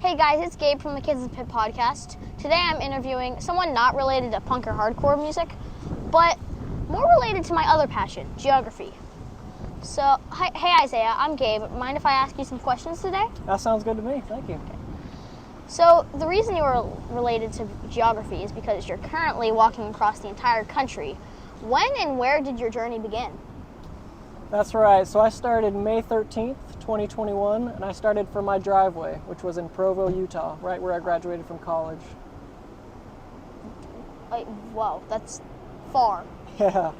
Hey guys, it's Gabe from the Kids in the Pit podcast. Today I'm interviewing someone not related to punk or hardcore music, but more related to my other passion, geography. So, hey Isaiah, I'm Gabe. Mind if I ask you some questions today? That sounds good to me, thank you. Okay. So, the reason you are related to geography is because you're currently walking across the entire country. When and where did your journey begin? That's right, so I started May 13th, 2021, and I started from my driveway, which was in Provo, Utah, right where I graduated from college. Whoa, that's far. Yeah,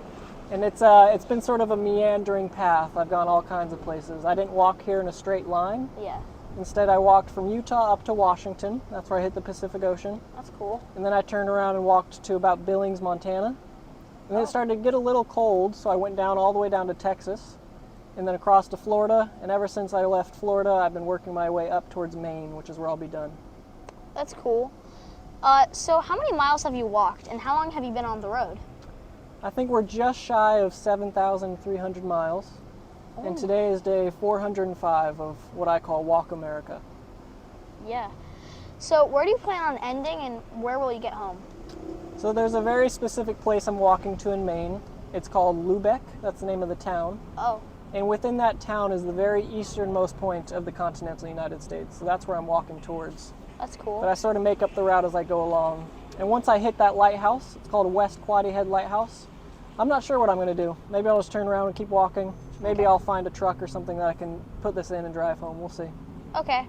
and it's been sort of a meandering path. I've gone all kinds of places. I didn't walk here in a straight line. Yeah. Instead, I walked from Utah up to Washington. That's where I hit the Pacific Ocean. That's cool. And then I turned around and walked to about Billings, Montana. And then it started to get a little cold, so I went down all the way down to Texas, and then across to Florida. And ever since I left Florida, I've been working my way up towards Maine, which is where I'll be done. That's cool. So how many miles have you walked, and how long have you been on the road? I think we're just shy of 7,300 miles, and today is day 405 of what I call Walk America. Yeah. So where do you plan on ending, and where will you get home? So there's a very specific place I'm walking to in Maine. It's called Lubec. That's the name of the town. Oh. And within that town is the very easternmost point of the continental United States. So that's where I'm walking towards. That's cool. But I sort of make up the route as I go along. And once I hit that lighthouse, it's called West Quoddy Head Lighthouse, I'm not sure what I'm going to do. Maybe I'll just turn around and keep walking. Maybe I'll find a truck or something that I can put this in and drive home. We'll see. Okay.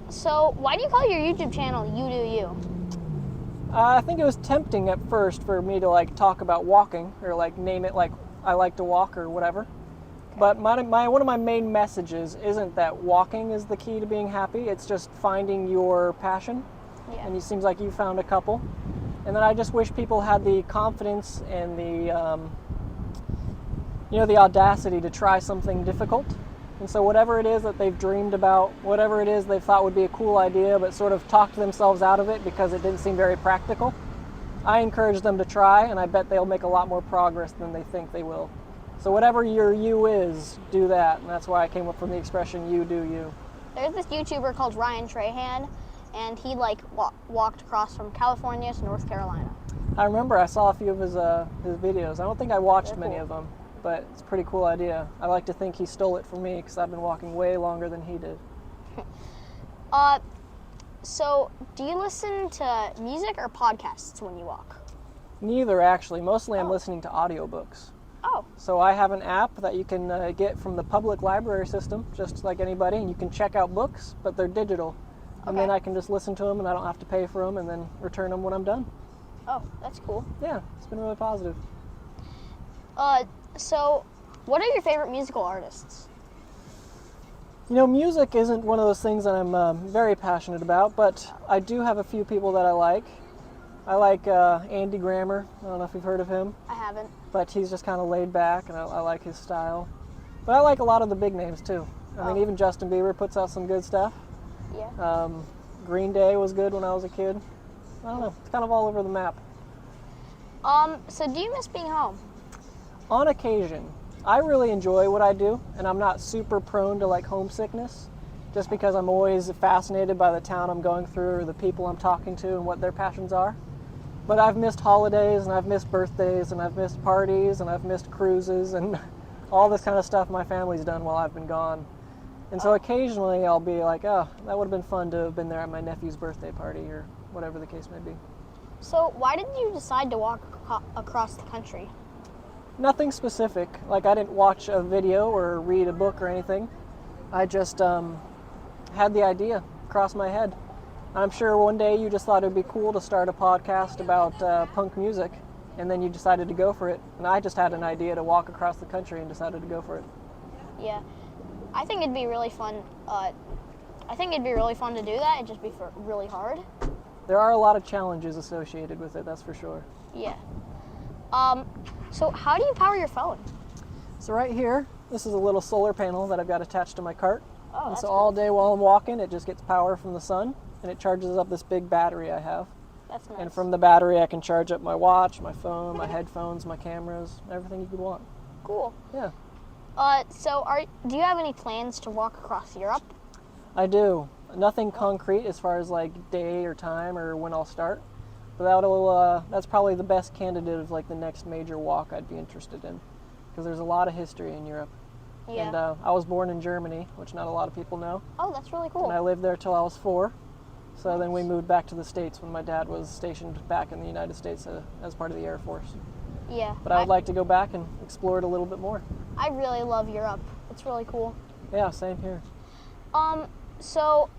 So why do you call your YouTube channel You Do You? I think it was tempting at first for me to talk about walking or name it like I like to walk or whatever. Okay. But one of my main messages isn't that walking is the key to being happy. It's just finding your passion. Yeah. And it seems like you found a couple. And then I just wish people had the confidence and the audacity to try something difficult. And so whatever it is that they've dreamed about, whatever it is they thought would be a cool idea but sort of talked themselves out of it because it didn't seem very practical, I encourage them to try, and I bet they'll make a lot more progress than they think they will. So whatever your you is, do that. And that's why I came up from the expression you do you. There's this YouTuber called Ryan Trahan, and he walked across from California to North Carolina. I remember I saw a few of his videos. I don't think I watched They're many cool. of them. But it's a pretty cool idea. I like to think he stole it from me because I've been walking way longer than he did. So do you listen to music or podcasts when you walk? Neither, actually. Mostly I'm listening to audiobooks. Oh. So I have an app that you can get from the public library system, just like anybody, and you can check out books, but they're digital. Okay. And then I can just listen to them and I don't have to pay for them and then return them when I'm done. Oh, that's cool. Yeah, it's been really positive. So, what are your favorite musical artists? You know, music isn't one of those things that I'm very passionate about, but I do have a few people that I like. I like Andy Grammer. I don't know if you've heard of him. I haven't. But he's just kind of laid back, and I like his style. But I like a lot of the big names, too. I mean, even Justin Bieber puts out some good stuff. Yeah. Green Day was good when I was a kid. I don't know. It's kind of all over the map. So do you miss being home? On occasion. I really enjoy what I do, and I'm not super prone to homesickness, just because I'm always fascinated by the town I'm going through or the people I'm talking to and what their passions are. But I've missed holidays, and I've missed birthdays, and I've missed parties, and I've missed cruises, and all this kind of stuff my family's done while I've been gone. And so occasionally I'll be like, oh, that would have been fun to have been there at my nephew's birthday party or whatever the case may be. So why did you decide to walk across the country? Nothing specific. I didn't watch a video or read a book or anything. I just had the idea cross my head. I'm sure one day you just thought it would be cool to start a podcast about punk music, and then you decided to go for it. And I just had an idea to walk across the country and decided to go for it. Yeah. I think it'd be really fun. I think it'd be really fun to do that. It'd just be really hard. There are a lot of challenges associated with it, that's for sure. Yeah. So how do you power your phone? So right here, this is a little solar panel that I've got attached to my cart. Oh, and so cool. all day while I'm walking, it just gets power from the sun, and it charges up this big battery I have. That's nice. And from the battery, I can charge up my watch, my phone, my headphones, my cameras, everything you could want. Cool. Yeah. So do you have any plans to walk across Europe? I do. Nothing concrete as far as like day or time or when I'll start. But that's probably the best candidate of like the next major walk I'd be interested in, because there's a lot of history in Europe. Yeah. And I was born in Germany, which not a lot of people know. Oh, that's really cool. And I lived there till I was 4. So Nice. then we moved back to the States when my dad was stationed back in the United States as part of the Air Force. Yeah. But I would like to go back and explore it a little bit more. I really love Europe. It's really cool. Yeah, same here. So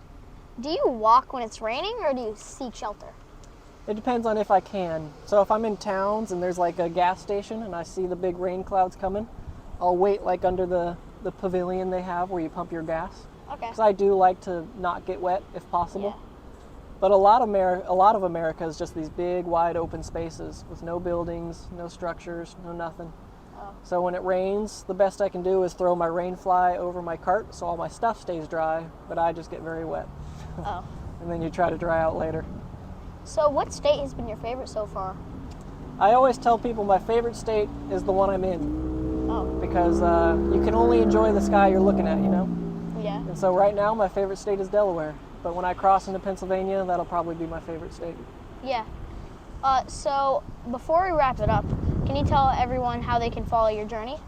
do you walk when it's raining or do you seek shelter? It depends on if I can. So if I'm in towns and there's like a gas station and I see the big rain clouds coming, I'll wait like under the pavilion they have where you pump your gas. Okay. Because I do like to not get wet if possible. Yeah. But a lot of America is just these big, wide open spaces with no buildings, no structures, no nothing. Oh. So when it rains, the best I can do is throw my rain fly over my cart so all my stuff stays dry, but I just get very wet. Oh. And then you try to dry out later. So what state has been your favorite so far? I always tell people my favorite state is the one I'm in, Oh. because you can only enjoy the sky you're looking at, you know? Yeah. And so right now my favorite state is Delaware. But when I cross into Pennsylvania, that'll probably be my favorite state. Yeah. So before we wrap it up, can you tell everyone how they can follow your journey?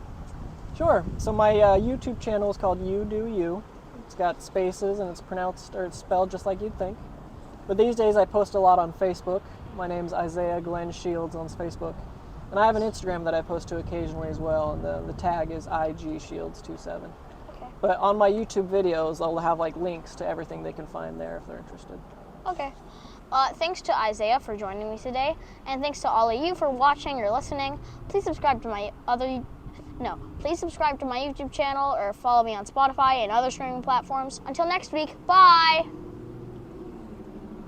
Sure. So my YouTube channel is called You Do You. It's got spaces and it's spelled just like you'd think. But these days I post a lot on Facebook. My name's Isaiah Glen Shields on Facebook. And I have an Instagram that I post to occasionally as well, and the tag is IGShields27. Okay. But on my YouTube videos, I'll have like links to everything they can find there if they're interested. Okay. Thanks to Isaiah for joining me today, and thanks to all of you for watching or listening. Please subscribe to my YouTube channel or follow me on Spotify and other streaming platforms. Until next week, bye!